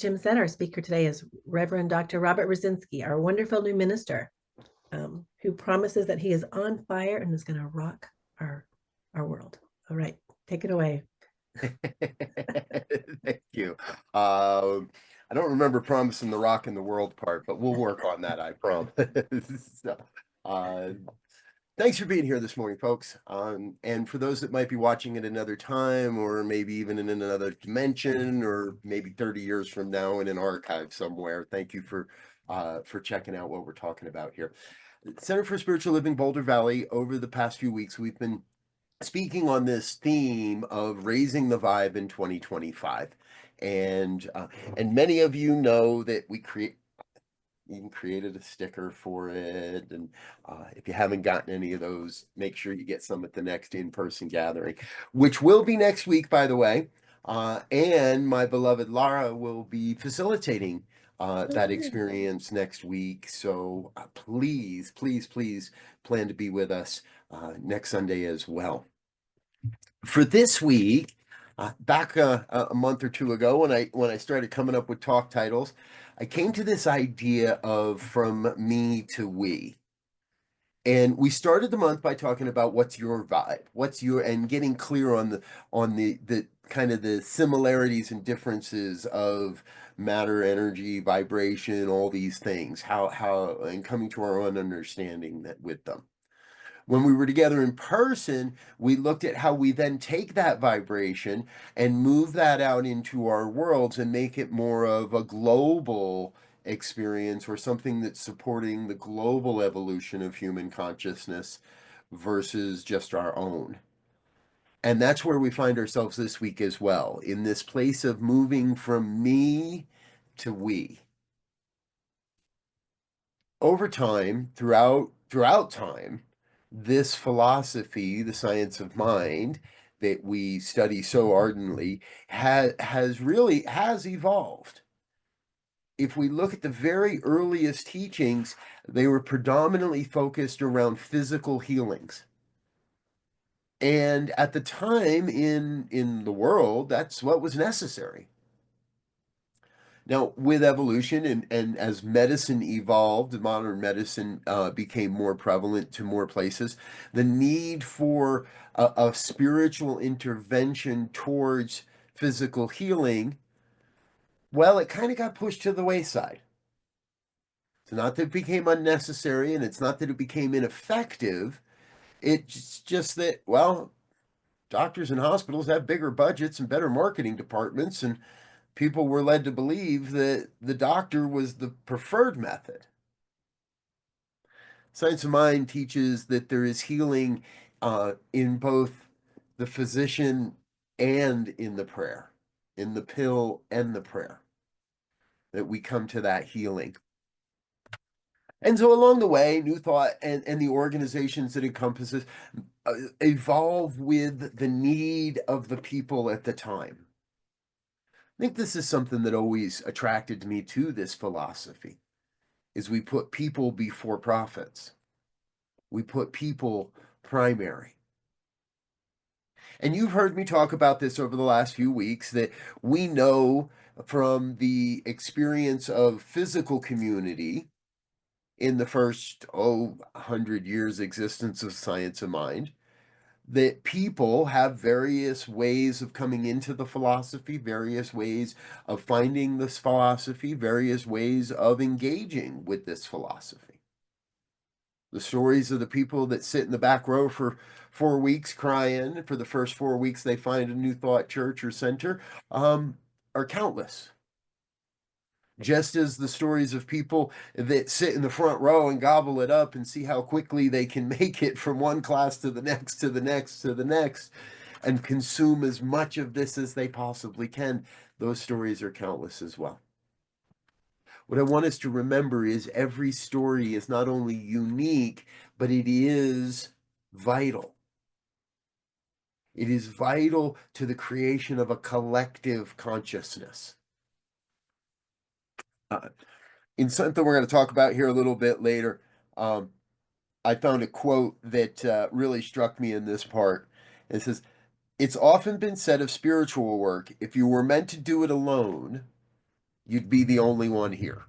Jim said, our speaker today is Reverend Dr. Robert Brzezinski, our wonderful new minister, who promises that he is on fire and is going to rock our world. All right, take it away. Thank you. I don't remember promising the rock in the world part, but we'll work on that, I promise. So, uh, thanks for being here this morning, folks. And for those that might be watching at another time, or maybe even in another dimension, or maybe 30 years from now in an archive somewhere, thank you for checking out what we're talking about here. Center for Spiritual Living, Boulder Valley. Over the past few weeks, we've been speaking on this theme of raising the vibe in 2025, and many of you know that we even created a sticker for it, and if you haven't gotten any of those, make sure you get some at the next in-person gathering, which will be next week, by the way. And my beloved Lara will be facilitating that experience next week, so please, please, please plan to be with us next Sunday as well. For this week, back a month or two ago, when I started coming up with talk titles, I came to this idea of from me to we. And we started the month by talking about what's your vibe, and getting clear on the kind of the similarities and differences of matter, energy, vibration, all these things, how and coming to our own understanding that with them. When we were together in person, we looked at how we then take that vibration and move that out into our worlds and make it more of a global experience, or something that's supporting the global evolution of human consciousness versus just our own. And that's where we find ourselves this week as well, in this place of moving from me to we. Over time, throughout time, this philosophy, the science of mind that we study so ardently, has evolved. If we look at the very earliest teachings, they were predominantly focused around physical healings. And at the time in the world, that's what was necessary. Now, with evolution and as medicine evolved, modern medicine became more prevalent to more places, the need for a spiritual intervention towards physical healing, well, it kind of got pushed to the wayside. It's not that it became unnecessary, and it's not that it became ineffective. It's just that, well, doctors and hospitals have bigger budgets and better marketing departments, and people were led to believe that the doctor was the preferred method. Science of Mind teaches that there is healing in both the physician and in the prayer, in the pill and the prayer, that we come to that healing. And so along the way, New Thought and the organizations that encompasses evolve with the need of the people at the time. I think this is something that always attracted me to this philosophy, is we put people before profits. We put people primary. And you've heard me talk about this over the last few weeks, that we know from the experience of physical community in the first 100 years existence of Science of Mind, that people have various ways of coming into the philosophy, various ways of finding this philosophy, various ways of engaging with this philosophy. The stories of the people that sit in the back row for 4 weeks crying for the first 4 weeks they find a New Thought church or center are countless. Just as the stories of people that sit in the front row and gobble it up and see how quickly they can make it from one class to the next, to the next, to the next, and consume as much of this as they possibly can, those stories are countless as well. What I want us to remember is every story is not only unique, but it is vital. It is vital to the creation of a collective consciousness. In something we're going to talk about here a little bit later, I found a quote that really struck me in this part. It says, "It's often been said of spiritual work, if you were meant to do it alone, you'd be the only one here.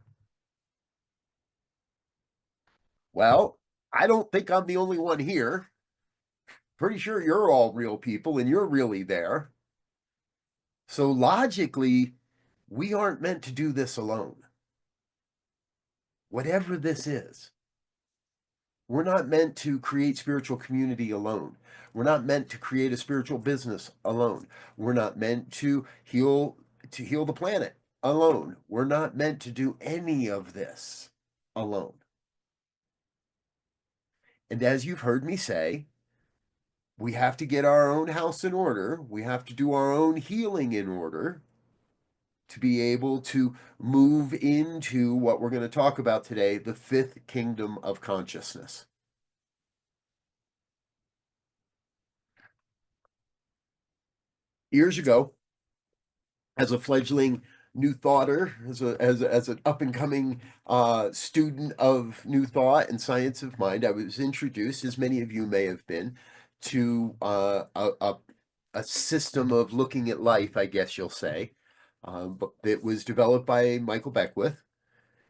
Well, I don't think I'm the only one here. Pretty sure you're all real people and you're really there. So logically, we aren't meant to do this alone. Whatever this is, we're not meant to create spiritual community alone. We're not meant to create a spiritual business alone. We're not meant to heal the planet alone. We're not meant to do any of this alone. And as you've heard me say, we have to get our own house in order. We have to do our own healing in order to be able to move into what we're going to talk about today, the fifth kingdom of consciousness. Years ago, as a fledgling new thoughter, as an up and coming student of new thought and science of mind, I was introduced, as many of you may have been, to a system of looking at life, I guess you'll say, but it was developed by Michael Beckwith,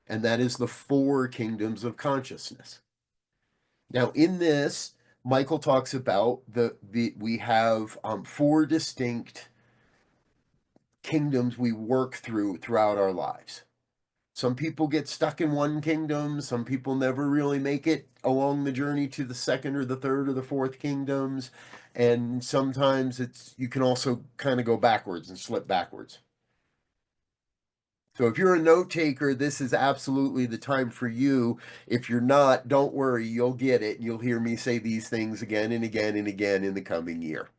and that is the four kingdoms of consciousness. Now, in this, Michael talks about we have four distinct kingdoms we work throughout our lives. Some people get stuck in one kingdom. Some people never really make it along the journey to the second or the third or the fourth kingdoms. And sometimes you can also kind of go backwards and slip backwards. So if you're a note taker, this is absolutely the time for you. If you're not, don't worry, you'll get it. You'll hear me say these things again and again and again in the coming year.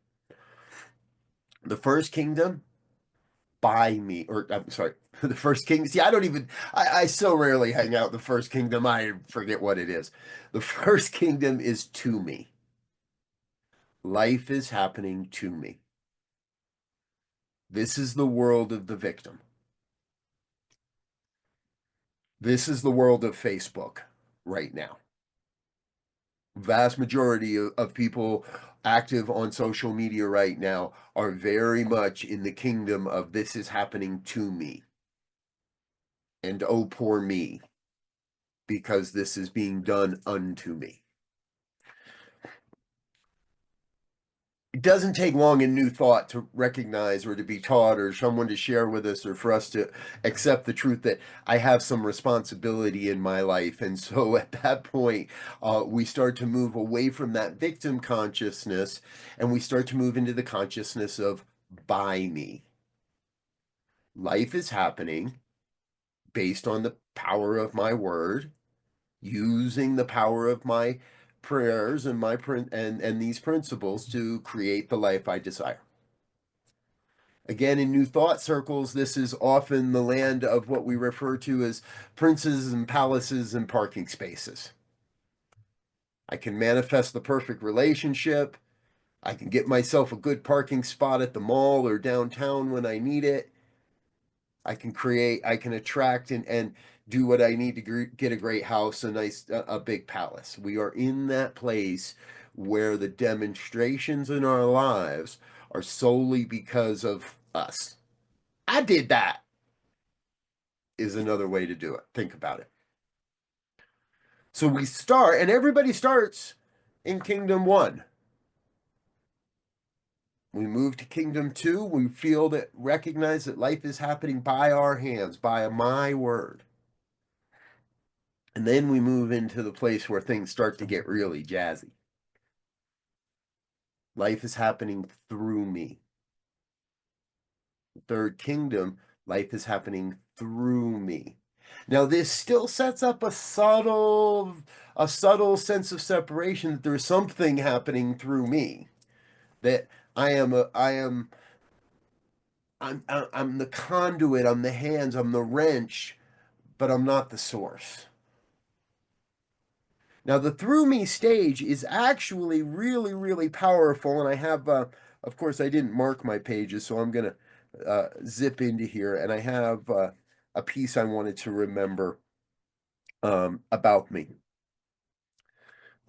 The first kingdom, by me, or I'm sorry, the first kingdom. See, I so rarely hang out the first kingdom, I forget what it is. The first kingdom is to me. Life is happening to me. This is the world of the victim. This is the world of Facebook right now. Vast majority of people active on social media right now are very much in the kingdom of this is happening to me. And oh, poor me, because this is being done unto me. It doesn't take long in new thought to recognize or to be taught or someone to share with us or for us to accept the truth that I have some responsibility in my life. And so at that point, we start to move away from that victim consciousness and we start to move into the consciousness of by me. Life is happening based on the power of my word, using the power of my prayers and and these principles to create the life I desire. Again, in New Thought circles, this is often the land of what we refer to as princes and palaces and parking spaces. I can manifest the perfect relationship. I can get myself a good parking spot at the mall or downtown when I need it. I can attract and do what I need to get a great house, a big palace. We are in that place where the demonstrations in our lives are solely because of us. I did that is another way to do it. Think about it. So we start, and everybody starts in Kingdom 1. We move to Kingdom 2. We recognize that life is happening by our hands, by my word. And then we move into the place where things start to get really jazzy. Life is happening through me. Third kingdom, life is happening through me. Now, this still sets up a subtle sense of separation that there's something happening through me. That I'm the conduit, I'm the hands, I'm the wrench, but I'm not the source. Now, the through me stage is actually really, really powerful. And I have, of course, I didn't mark my pages, so I'm going to zip into here. And I have a piece I wanted to remember about me.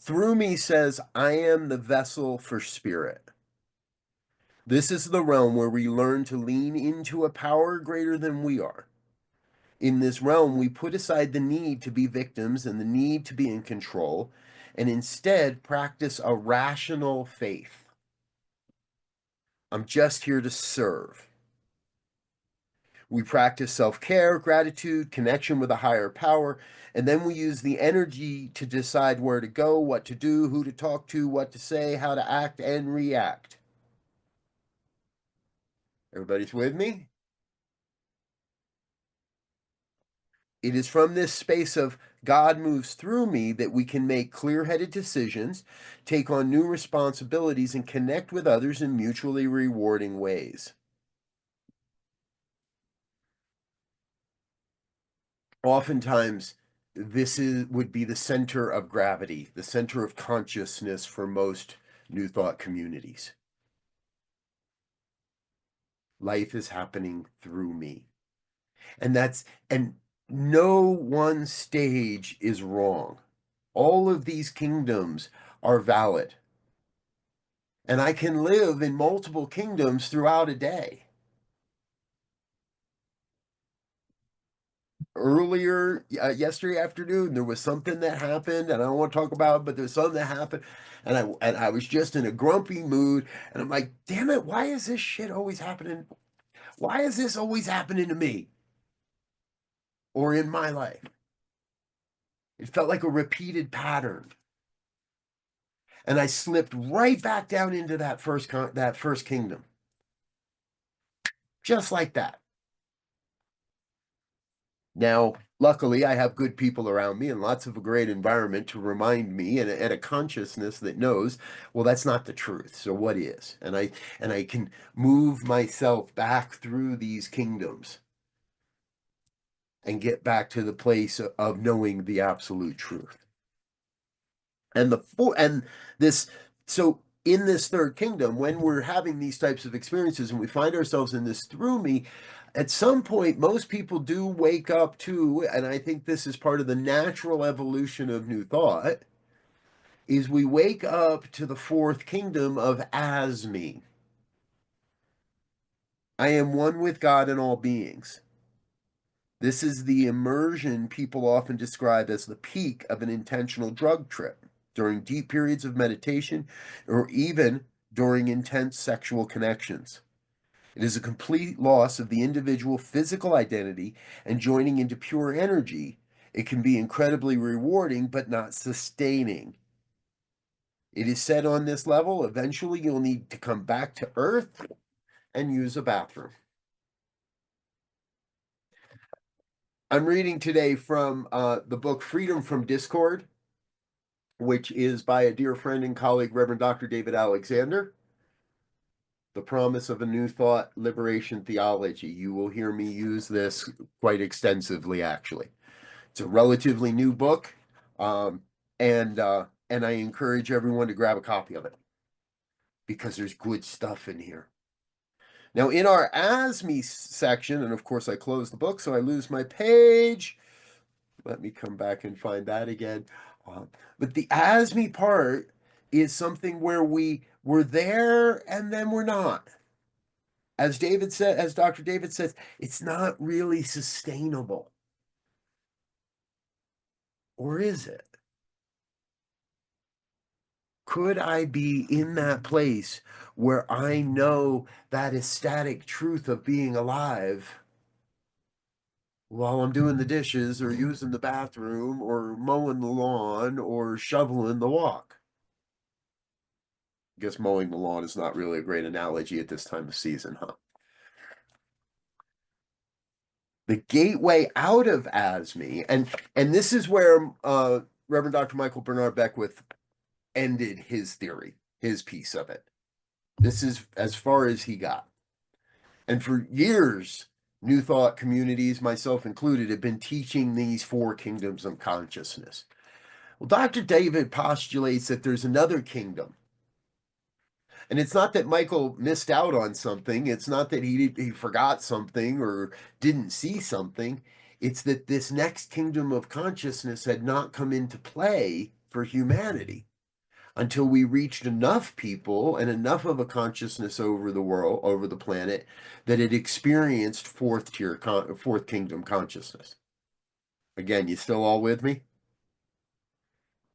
Through me says, I am the vessel for spirit. This is the realm where we learn to lean into a power greater than we are. In this realm, we put aside the need to be victims and the need to be in control, and instead practice a rational faith. I'm just here to serve. We practice self-care, gratitude, connection with a higher power, and then we use the energy to decide where to go, what to do, who to talk to, what to say, how to act and react. Everybody's with me? It is from this space of God moves through me that we can make clear-headed decisions, take on new responsibilities, and connect with others in mutually rewarding ways. Oftentimes, would be the center of gravity, the center of consciousness for most New Thought communities. Life is happening through me. And no one stage is wrong. All of these kingdoms are valid. And I can live in multiple kingdoms throughout a day. Earlier, yesterday afternoon, there was something that happened, and I don't want to talk about it, but there's something that happened, and I was just in a grumpy mood, and I'm like, damn it, why is this shit always happening? Why is this always happening to me or in my life? It felt like a repeated pattern. And I slipped right back down into that first kingdom. Just like that. Now, luckily, I have good people around me and lots of a great environment to remind me and a consciousness that knows, well, that's not the truth. So what is? And I can move myself back through these kingdoms and get back to the place of knowing the absolute truth. And this so in this third kingdom, when we're having these types of experiences and we find ourselves in this through me, at some point most people do wake up to, and I think this is part of the natural evolution of New Thought, is we wake up to the fourth kingdom of as me. I am one with God and all beings. This is the immersion people often describe as the peak of an intentional drug trip, during deep periods of meditation, or even during intense sexual connections. It is a complete loss of the individual physical identity and joining into pure energy. It can be incredibly rewarding, but not sustaining. It is said on this level, eventually you'll need to come back to Earth and use a bathroom. I'm reading today from the book Freedom from Discord, which is by a dear friend and colleague, Reverend Dr. David Alexander. The Promise of a New Thought, Liberation Theology. You will hear me use this quite extensively, actually. It's a relatively new book, and I encourage everyone to grab a copy of it because there's good stuff in here. Now, in our ASME section, and of course I close the book, so I lose my page. Let me come back and find that again. But the ASME part is something where we're there and then we're not. As David said, as Dr. David says, it's not really sustainable. Or is it? Could I be in that place where I know that ecstatic truth of being alive while I'm doing the dishes or using the bathroom or mowing the lawn or shoveling the walk? I guess mowing the lawn is not really a great analogy at this time of season, huh? The gateway out of ASME, and this is where Reverend Dr. Michael Bernard Beckwith ended his theory, his piece of it. This is as far as he got. And for years, New Thought communities, myself included, have been teaching these four kingdoms of consciousness. Well, Dr. David postulates that there's another kingdom. And it's not that Michael missed out on something. It's not that he forgot something or didn't see something. It's that this next kingdom of consciousness had not come into play for humanity until we reached enough people and enough of a consciousness over the world, over the planet, that it experienced fourth kingdom consciousness. Again, you still all with me?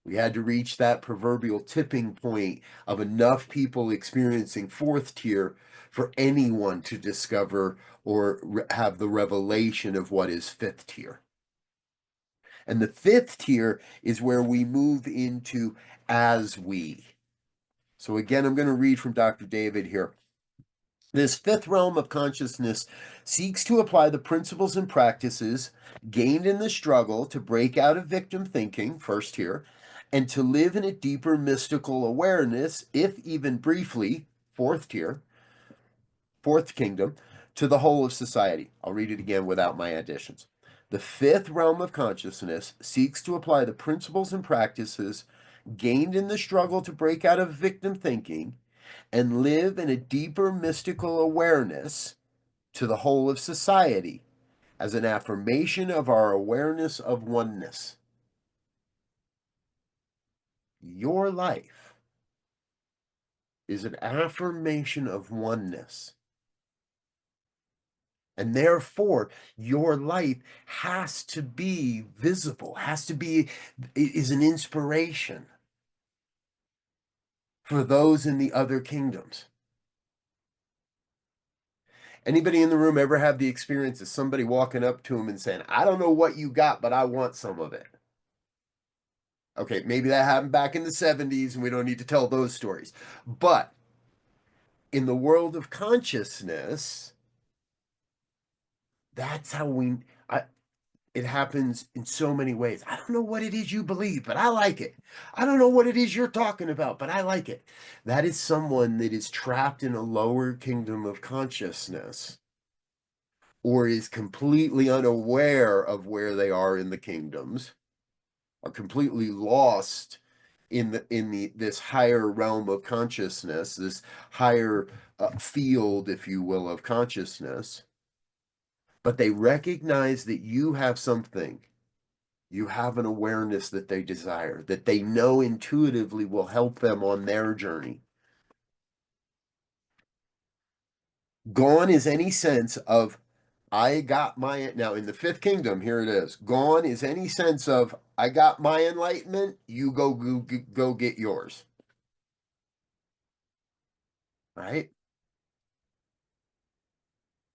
We had to reach that proverbial tipping point of enough people experiencing fourth tier for anyone to discover or have the revelation of what is fifth tier. And the fifth tier is where we move into as we. So again, I'm going to read from Dr. David here. This fifth realm of consciousness seeks to apply the principles and practices gained in the struggle to break out of victim thinking, first tier, and to live in a deeper mystical awareness, if even briefly, fourth tier, fourth kingdom, to the whole of society. I'll read it again without my additions. The fifth realm of consciousness seeks to apply the principles and practices gained in the struggle to break out of victim thinking and live in a deeper mystical awareness to the whole of society as an affirmation of our awareness of oneness. Your life is an affirmation of oneness. And therefore, your life has to be visible, is an inspiration for those in the other kingdoms. Anybody in the room ever have the experience of somebody walking up to them and saying, I don't know what you got, but I want some of it? Okay, maybe that happened back in the 70s and we don't need to tell those stories. But in the world of consciousness, that's how it happens in so many ways. I don't know what it is you believe, but I like it. I don't know what it is you're talking about, but I like it. That is someone that is trapped in a lower kingdom of consciousness or is completely unaware of where they are in the kingdoms, are completely lost in this higher realm of consciousness, this higher field, if you will, of consciousness. But they recognize that you have something. You have an awareness that they desire, that they know intuitively will help them on their journey. Gone is any sense of, I got my, now in the fifth kingdom, here it is. Gone is any sense of, I got my enlightenment, you go get yours. Right?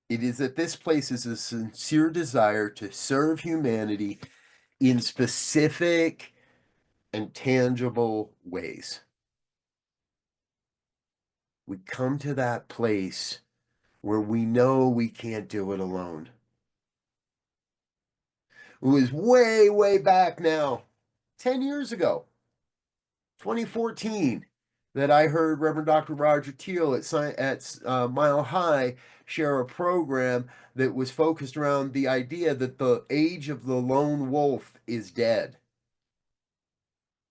It is that this place is a sincere desire to serve humanity in specific and tangible ways. We come to that place where we know we can't do it alone. It was way, way back now, 10 years ago, 2014, that I heard Reverend Dr. Roger Teal at Mile High share a program that was focused around the idea that the age of the lone wolf is dead,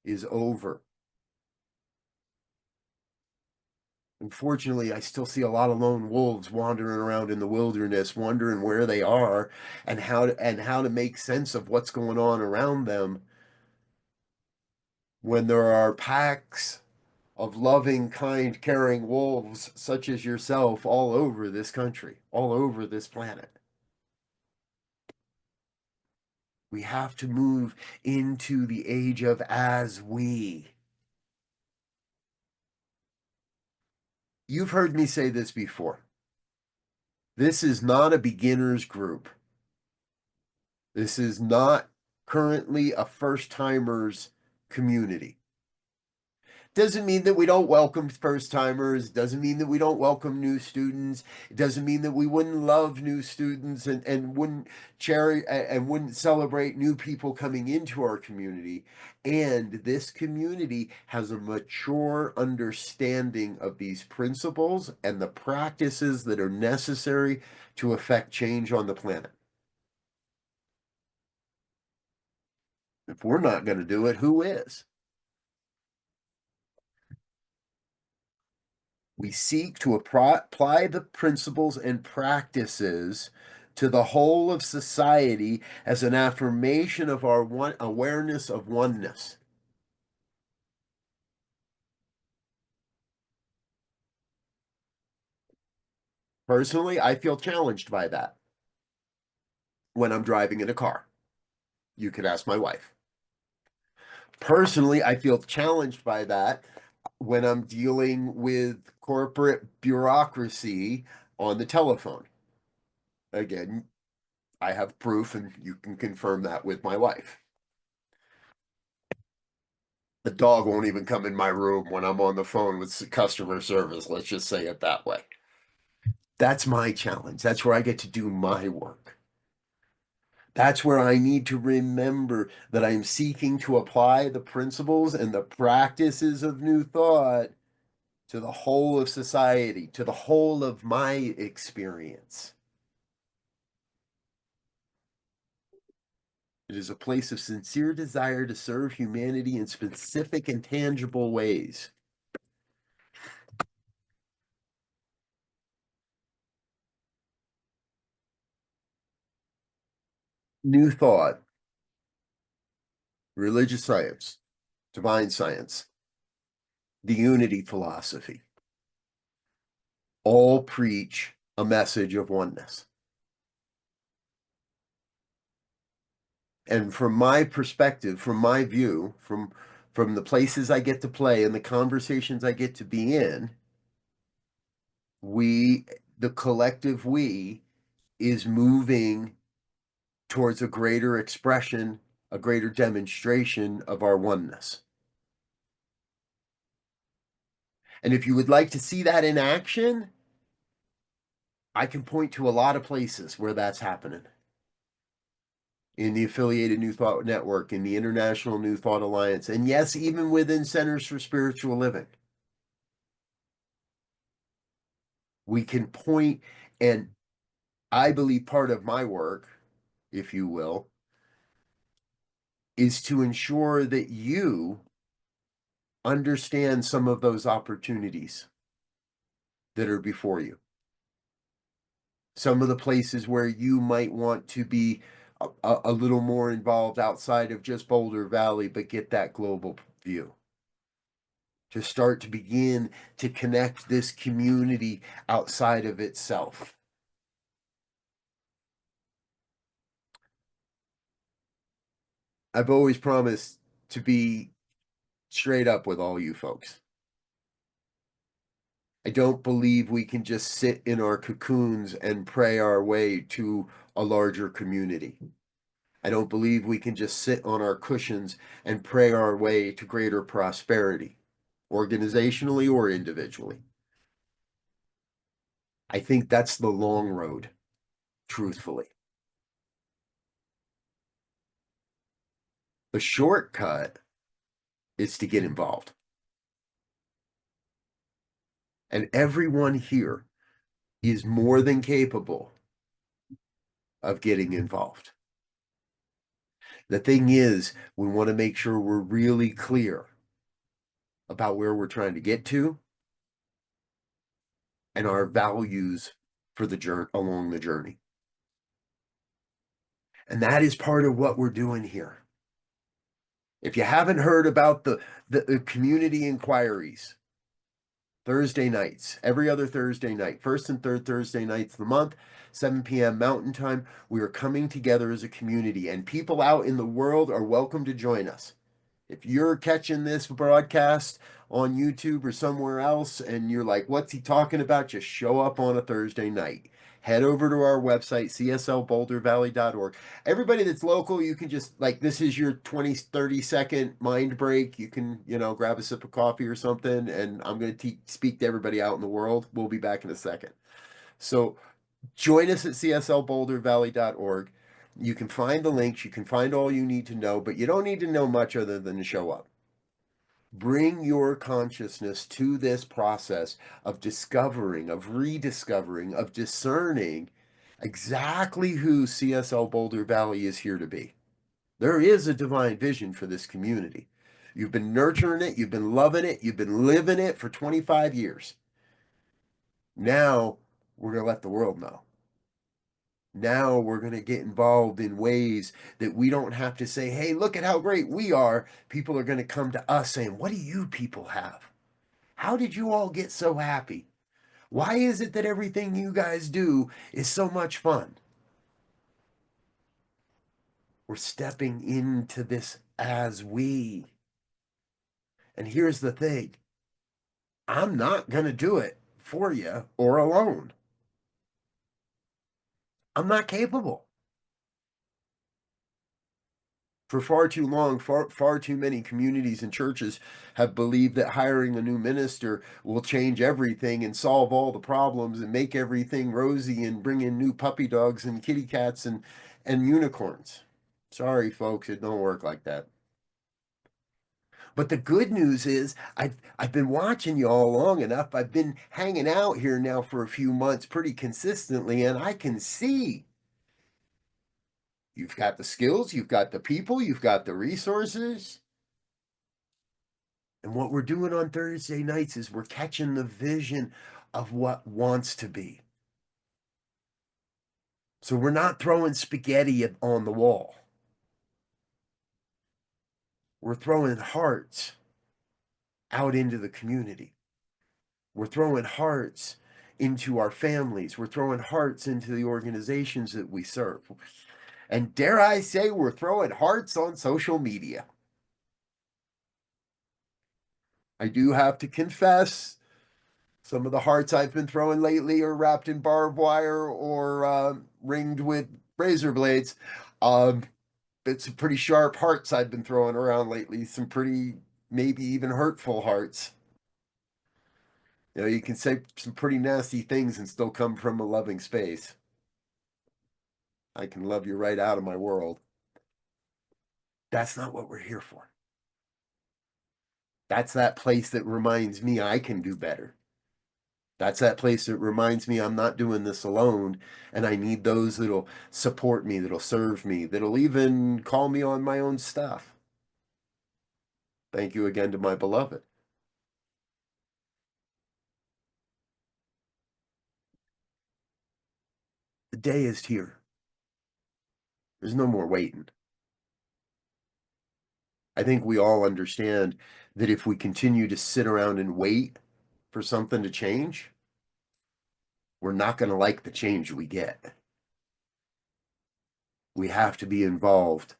is over. Unfortunately, I still see a lot of lone wolves wandering around in the wilderness, wondering where they are and how to make sense of what's going on around them when there are packs of loving, kind, caring wolves such as yourself all over this country, all over this planet. We have to move into the age of as we. You've heard me say this before. This is not a beginner's group. This is not currently a first-timers community. Doesn't mean that we don't welcome first-timers. Doesn't mean that we don't welcome new students. It doesn't mean that we wouldn't love new students and wouldn't and wouldn't celebrate new people coming into our community. And this community has a mature understanding of these principles and the practices that are necessary to affect change on the planet. If we're not going to do it, who is? We seek to apply the principles and practices to the whole of society as an affirmation of our awareness of oneness. Personally, I feel challenged by that when I'm driving in a car. You can ask my wife. Personally, I feel challenged by that when I'm dealing with corporate bureaucracy on the telephone. Again, I have proof, and you can confirm that with my wife. The dog won't even come in my room when I'm on the phone with customer service. Let's just say it that way. That's my challenge. That's where I get to do my work. That's where I need to remember that I'm seeking to apply the principles and the practices of New Thought to the whole of society, to the whole of my experience. It is a place of sincere desire to serve humanity in specific and tangible ways. New Thought, religious science, divine science, the unity philosophy, all preach a message of oneness. And from my perspective, from my view, from the places I get to play and the conversations I get to be in, we, the collective we, is moving towards a greater expression, a greater demonstration of our oneness. And if you would like to see that in action, I can point to a lot of places where that's happening. In the affiliated New Thought Network, in the International New Thought Alliance, and yes, even within Centers for Spiritual Living. We can point, and I believe part of my work, if you will, is to ensure that you understand some of those opportunities that are before you. Some of the places where you might want to be a little more involved outside of just Boulder Valley, but get that global view. To start to begin to connect this community outside of itself. I've always promised to be straight up with all you folks. I don't believe we can just sit in our cocoons and pray our way to a larger community. I don't believe we can just sit on our cushions and pray our way to greater prosperity, organizationally or individually. I think that's the long road, truthfully. The shortcut is to get involved. And everyone here is more than capable of getting involved. The thing is, we want to make sure we're really clear about where we're trying to get to and our values for the journey along the journey. And that is part of what we're doing here. If you haven't heard about the community inquiries, Thursday nights, every other Thursday night, first and third Thursday nights of the month, 7 p.m. Mountain Time, we are coming together as a community, and people out in the world are welcome to join us. If you're catching this broadcast on YouTube or somewhere else and you're like, what's he talking about? Just show up on a Thursday night. Head over to our website, cslbouldervalley.org. Everybody that's local, you can just, like, this is your 20, 30-second mind break. You can, grab a sip of coffee or something, and I'm going to speak to everybody out in the world. We'll be back in a second. So join us at cslbouldervalley.org. You can find the links, you can find all you need to know, but you don't need to know much other than to show up. Bring your consciousness to this process of discovering, of rediscovering, of discerning exactly who CSL Boulder Valley is here to be. There is a divine vision for this community. You've been nurturing it, you've been loving it, you've been living it for 25 years. Now we're going to let the world know. Now we're going to get involved in ways that we don't have to say, hey, look at how great we are. People are going to come to us saying, what do you people have? How did you all get so happy? Why is it that everything you guys do is so much fun? We're stepping into this as we. And here's the thing, I'm not going to do it for you or alone. I'm not capable. For far too long, far too many communities and churches have believed that hiring a new minister will change everything and solve all the problems and make everything rosy and bring in new puppy dogs and kitty cats and unicorns. Sorry, folks, it don't work like that. But the good news is I've been watching you all long enough. I've been hanging out here now for a few months pretty consistently, and I can see you've got the skills, you've got the people, you've got the resources. And what we're doing on Thursday nights is we're catching the vision of what wants to be. So we're not throwing spaghetti on the wall. We're throwing hearts out into the community. We're throwing hearts into our families. We're throwing hearts into the organizations that we serve. And dare I say, we're throwing hearts on social media. I do have to confess, some of the hearts I've been throwing lately are wrapped in barbed wire or ringed with razor blades. It's some pretty sharp hearts I've been throwing around lately. Some pretty, maybe even hurtful hearts. You know, you can say some pretty nasty things and still come from a loving space. I can love you right out of my world. That's not what we're here for. That's that place that reminds me I can do better. That's that place that reminds me I'm not doing this alone, and I need those that'll support me, that'll serve me, that'll even call me on my own stuff. Thank you again to my beloved. The day is here. There's no more waiting. I think we all understand that if we continue to sit around and wait for something to change, we're not going to like the change we get. We have to be involved.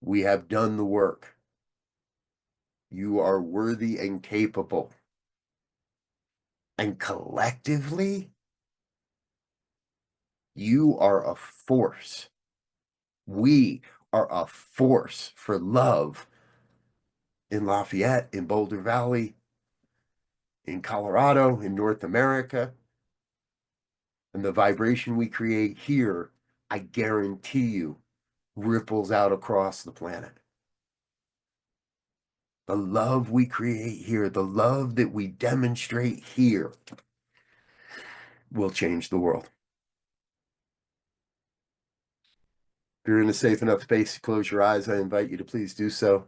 We have done the work. You are worthy and capable. And collectively, you are a force. We are a force for love in Lafayette, in Boulder Valley, in Colorado, in North America. And the vibration we create here, I guarantee you, ripples out across the planet. The love we create here, the love that we demonstrate here, will change the world. If you're in a safe enough space to close your eyes, I invite you to please do so.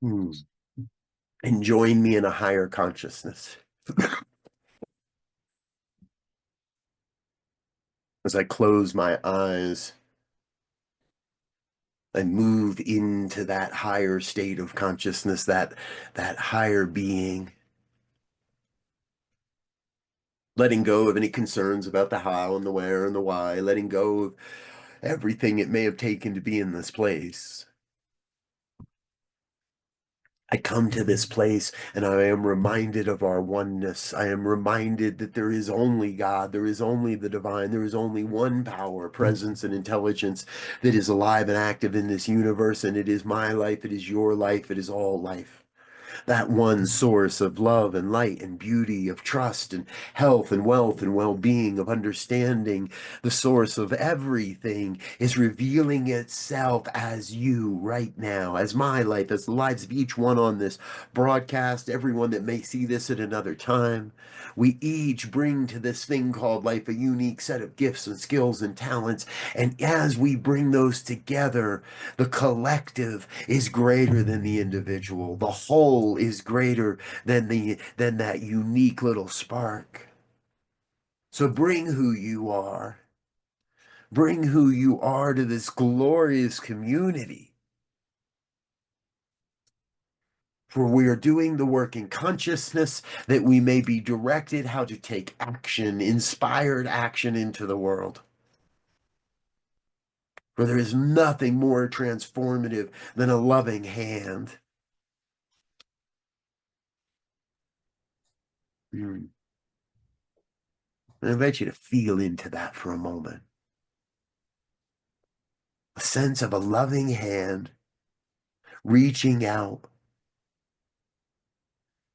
And join me in a higher consciousness. As I close my eyes, I move into that higher state of consciousness, that higher being, letting go of any concerns about the how and the where and the why, letting go of everything it may have taken to be in this place. I come to this place and I am reminded of our oneness. I am reminded that there is only God, there is only the divine, there is only one power, presence, and intelligence that is alive and active in this universe, and it is my life, it is your life, it is all life. That one source of love and light and beauty, of trust and health and wealth and well-being, of understanding, the source of everything, is revealing itself as you right now, as my life, as the lives of each one on this broadcast, everyone that may see this at another time. We each bring to this thing called life a unique set of gifts and skills and talents, and as we bring those together, the collective is greater than the individual. The whole is greater than that unique little spark. So bring who you are. Bring who you are to this glorious community. For we are doing the work in consciousness that we may be directed how to take action, inspired action into the world. For there is nothing more transformative than a loving hand. I invite you to feel into that for a moment. A sense of a loving hand reaching out,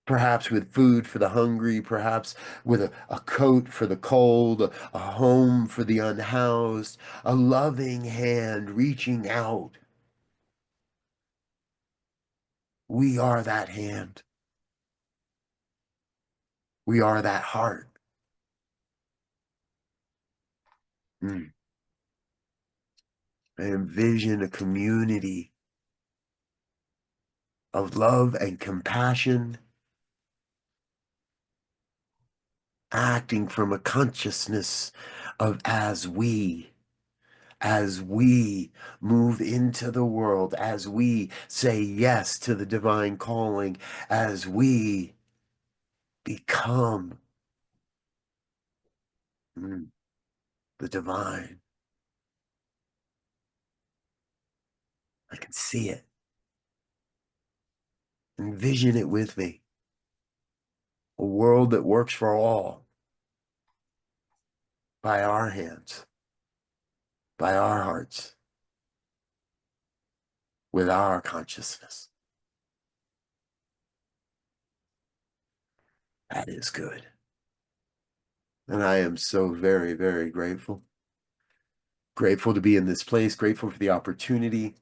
perhaps with food for the hungry, perhaps with a coat for the cold, a home for the unhoused, a loving hand reaching out. We are that hand. We are that heart. I envision a community of love and compassion, acting from a consciousness of as we move into the world, as we say yes to the divine calling, as we become the divine. I can see it. Envision it with me. A world that works for all by our hands, by our hearts, with our consciousness. That is good. And I am so very, very grateful. Grateful to be in this place, grateful for the opportunity,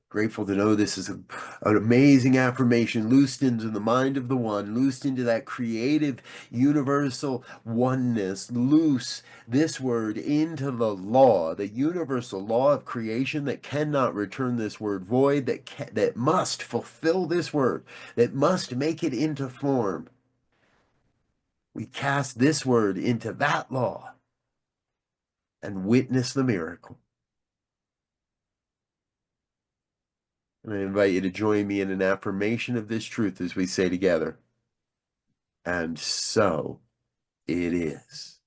grateful to know this is an amazing affirmation loosed into the mind of the one, loosed into that creative, universal oneness, loose this word into the law, the universal law of creation that cannot return this word void, that must fulfill this word, that must make it into form. We cast this word into that law and witness the miracle. And I invite you to join me in an affirmation of this truth as we say together, and so it is.